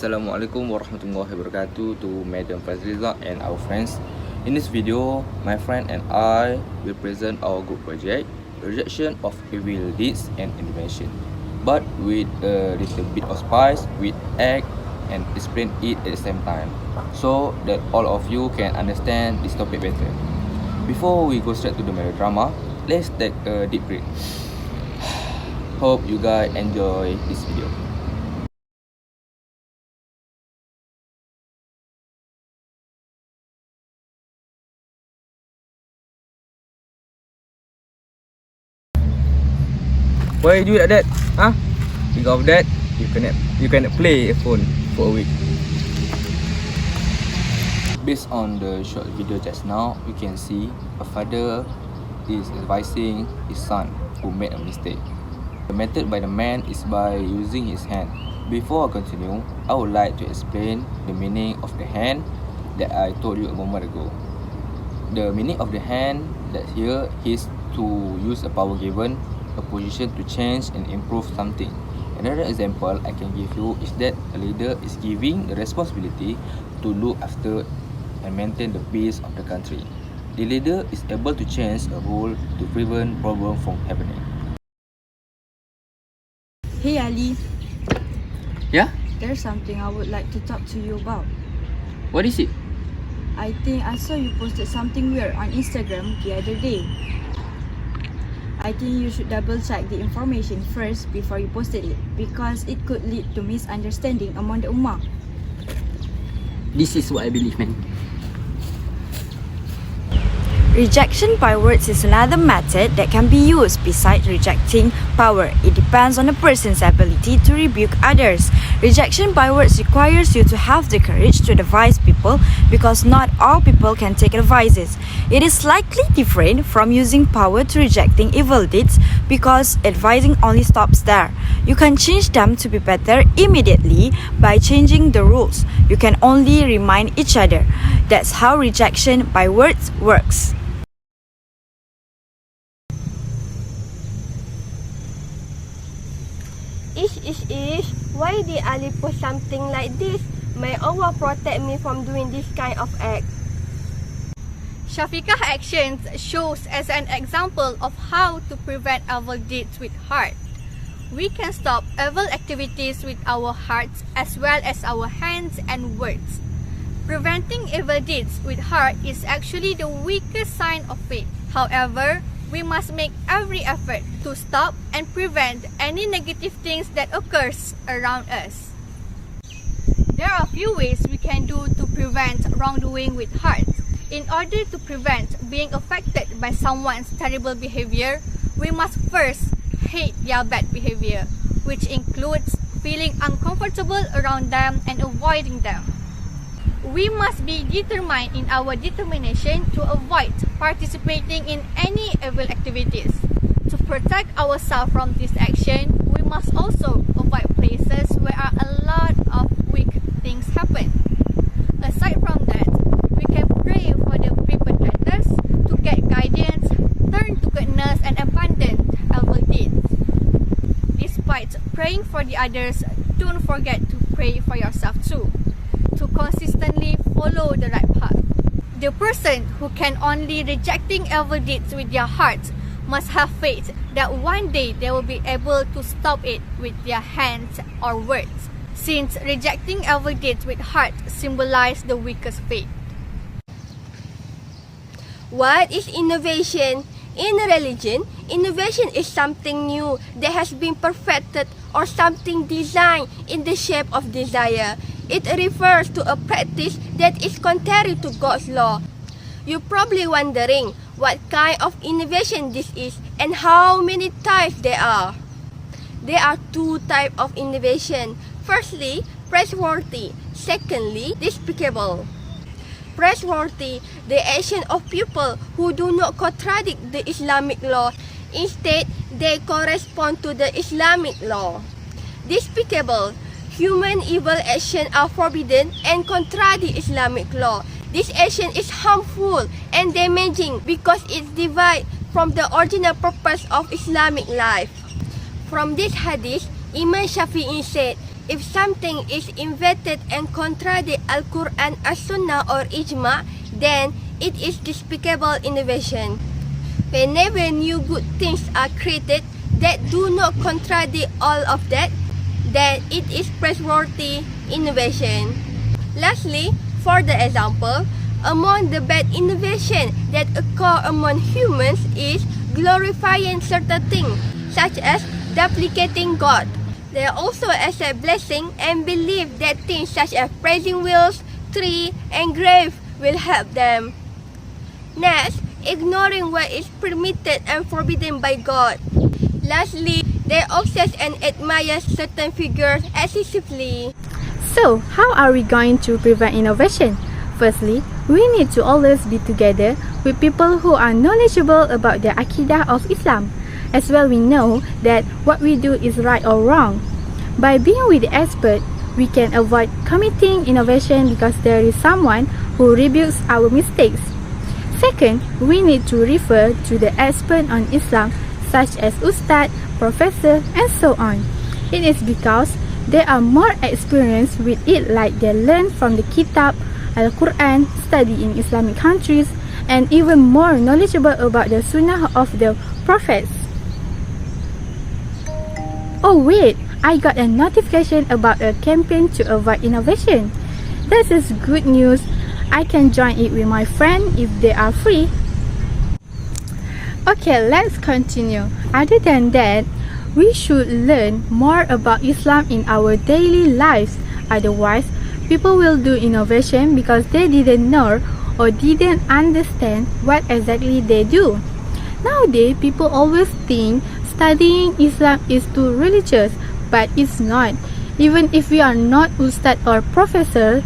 Assalamualaikum warahmatullahi wabarakatuh to Madam Fazliza and our friends. In this video, my friend and I will present our group project, Rejection of Evil Deeds and Invention, but with a little bit of spice, with act and explain it at the same time, so that all of you can understand this topic better. Before we go straight to the melodrama, let's take a deep breath. Hope you guys enjoy this video. Why you do like that? Huh? Because of that, you cannot play a phone for a week. Based on the short video just now, you can see a father is advising his son who made a mistake. The method by the man is by using his hand. Before I continue, I would like to explain the meaning of the hand that I told you a moment ago. The meaning of the hand that here is to use a power given, a position to change and improve something. Another example I can give you is that a leader is giving the responsibility to look after and maintain the peace of the country. The leader is able to change a rule to prevent problem from happening. Hey Ali, Yeah? there's something I would like to talk to you about. What is it? I think I saw you posted something weird on Instagram the other day. I think you should double check the information first before you posted it, because it could lead to misunderstanding among the ummah. This is what I believe, man. Rejection by words is another method that can be used besides rejecting power. It depends on a person's ability to rebuke others. Rejection by words requires you to have the courage to advise people, because not all people can take advices. It is slightly different from using power to rejecting evil deeds, because advising only stops there. You can change them to be better immediately by changing the rules. You can only remind each other. That's how rejection by words works. Why did Ali post something like this? May Allah protect me from doing this kind of act. Syafiqah actions shows as an example of how to prevent evil deeds with heart. We can stop evil activities with our hearts as well as our hands and words. Preventing evil deeds with heart is actually the weakest sign of faith. However, we must make every effort to stop and prevent any negative things that occurs around us. There are a few ways we can do to prevent wrongdoing with heart. In order to prevent being affected by someone's terrible behavior, we must first hate their bad behavior, which includes feeling uncomfortable around them and avoiding them. We must be determined in our determination to avoid participating in any evil activities. To protect ourselves from this action, we must also avoid places where a lot of weak things happen. Aside from that, we can pray for the perpetrators to get guidance, turn to goodness and abandon evil deeds. Despite praying for the others, don't forget to pray for yourself too, to consistently follow the right path. The person who can only rejecting evil deeds with their heart must have faith that one day they will be able to stop it with their hands or words, since rejecting evil deeds with heart symbolize the weakest faith. What is innovation? In religion, innovation is something new that has been perfected or something designed in the shape of desire. It refers to a practice that is contrary to God's law. You're probably wondering what kind of innovation this is and how many types there are. There are two types of innovation. Firstly, praiseworthy. Secondly, despicable. Praiseworthy, the action of people who do not contradict the Islamic law. Instead, they correspond to the Islamic law. Despicable, human evil actions are forbidden and contradict Islamic law. This action is harmful and damaging because it divides from the original purpose of Islamic life. From this hadith, Imam Shafi'i said, If something is invented and contradicts Al-Quran, As-Sunnah or Ijma', then it is despicable innovation. Whenever new good things are created that do not contradict all of that, then it is praiseworthy innovation. Lastly, for the example, among the bad innovation that occur among humans is glorifying certain things, such as duplicating God. They also accept blessing and believe that things such as praising wheels, tree, and grave will help them. Next, ignoring what is permitted and forbidden by God. Lastly, they obsess and admire certain figures excessively. So, how are we going to prevent innovation? Firstly, we need to always be together with people who are knowledgeable about the Aqidah of Islam. As well, we know that what we do is right or wrong. By being with the expert, we can avoid committing innovation because there is someone who rebukes our mistakes. Second, we need to refer to the expert on Islam such as Ustad, Professor, and so on. It is because they are more experienced with it, like they learn from the Kitab, Al-Quran, study in Islamic countries, and even more knowledgeable about the Sunnah of the Prophets. Oh wait, I got a notification about a campaign to avoid innovation. This is good news. I can join it with my friend if they are free. Okay, let's continue. Other than that, we should learn more about Islam in our daily lives. Otherwise, people will do innovation because they didn't know or didn't understand what exactly they do. Nowadays, people always think studying Islam is too religious, but it's not. Even if we are not Ustad or Professor,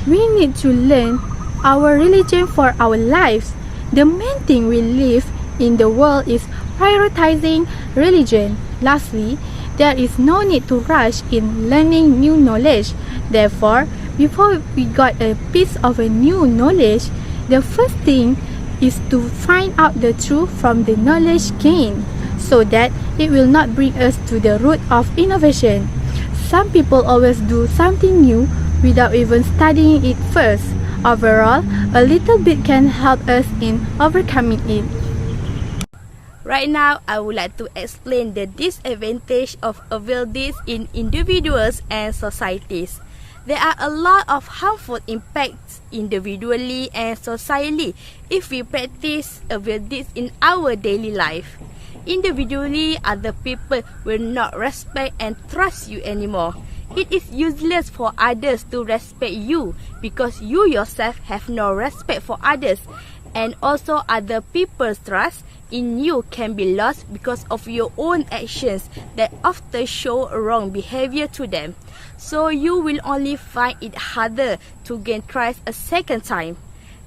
we need to learn our religion for our lives. The main thing we live in the world is prioritizing religion. Lastly, there is no need to rush in learning new knowledge. Therefore, before we got a piece of a new knowledge, the first thing is to find out the truth from the knowledge gained, so that it will not bring us to the root of innovation. Some people always do something new without even studying it first. Overall, a little bit can help us in overcoming it. Right now, I would like to explain the disadvantage of evil deeds in individuals and societies. There are a lot of harmful impacts individually and socially if we practice evil deeds in our daily life. Individually, other people will not respect and trust you anymore. It is useless for others to respect you because you yourself have no respect for others, and also other people's trust in you can be lost because of your own actions that often show wrong behavior to them. So you will only find it harder to gain trust a second time.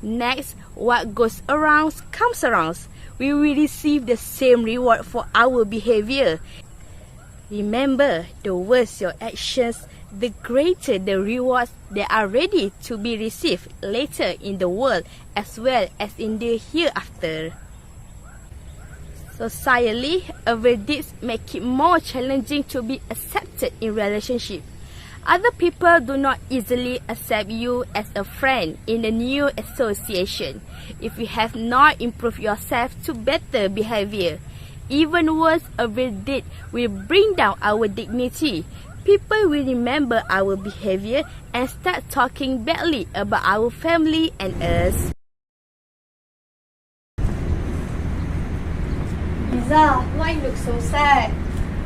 Next, what goes around comes around. We will receive the same reward for our behavior. Remember, the worse your actions, the greater the rewards that are ready to be received later in the world as well as in the hereafter. Socially, evil deeds make it more challenging to be accepted in relationship. Other people do not easily accept you as a friend in a new association if you have not improved yourself to better behavior. Even worse, evil deed will bring down our dignity. People will remember our behavior and start talking badly about our family and us. Izzah, why you look so sad?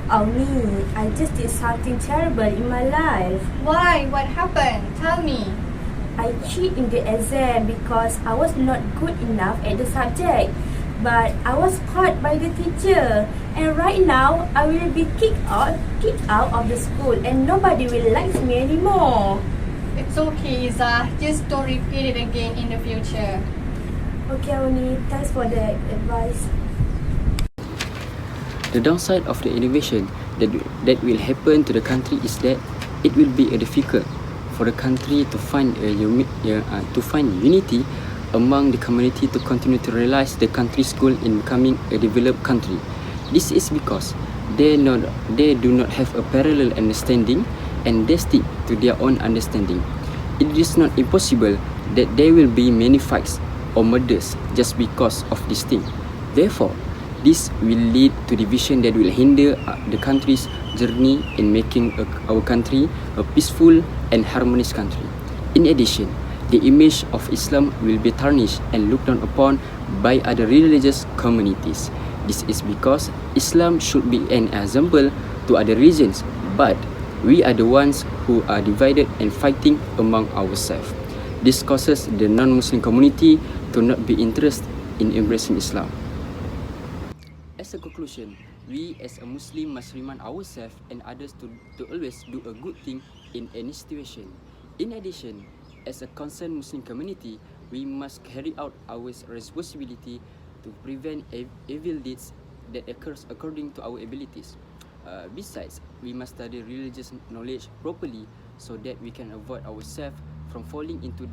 Auni, I just did something terrible in my life. Why? What happened? Tell me. I cheated in the exam because I was not good enough at the subject. But I was caught by the teacher, and right now I will be kicked out of the school, and nobody will like me anymore. It's okay, Izzah. Just don't repeat it again in the future. Okay, Auni, thanks for the advice. The downside of the innovation that will happen to the country is that it will be difficult for the country to find unity among the community to continue to realize the country's goal in becoming a developed country. This is because they do not have a parallel understanding and they stick to their own understanding. It is not impossible that there will be many fights or murders just because of this thing. Therefore, this will lead to division that will hinder the country's journey in making our country a peaceful and harmonious country. In addition, the image of Islam will be tarnished and looked down upon by other religious communities. This is because Islam should be an example to other religions, but we are the ones who are divided and fighting among ourselves. This causes the non-Muslim community to not be interested in embracing Islam. As a conclusion, we as a Muslim must remind ourselves and others to always do a good thing in any situation. In addition, as a concerned Muslim community, we must carry out our responsibility to prevent evil deeds that occurs according to our abilities. Besides, we must study religious knowledge properly so that we can avoid ourselves from falling into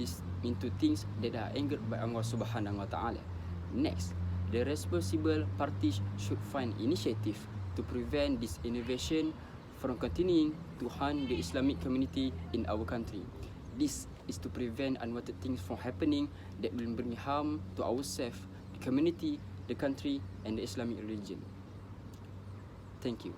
things that are angered by Allah Subhanahu wa Ta'ala. Next, the responsible parties should find initiative to prevent this innovation from continuing to harm the Islamic community in our country. This is to prevent unwanted things from happening that will bring harm to ourselves, the community, the country, and the Islamic religion. Thank you.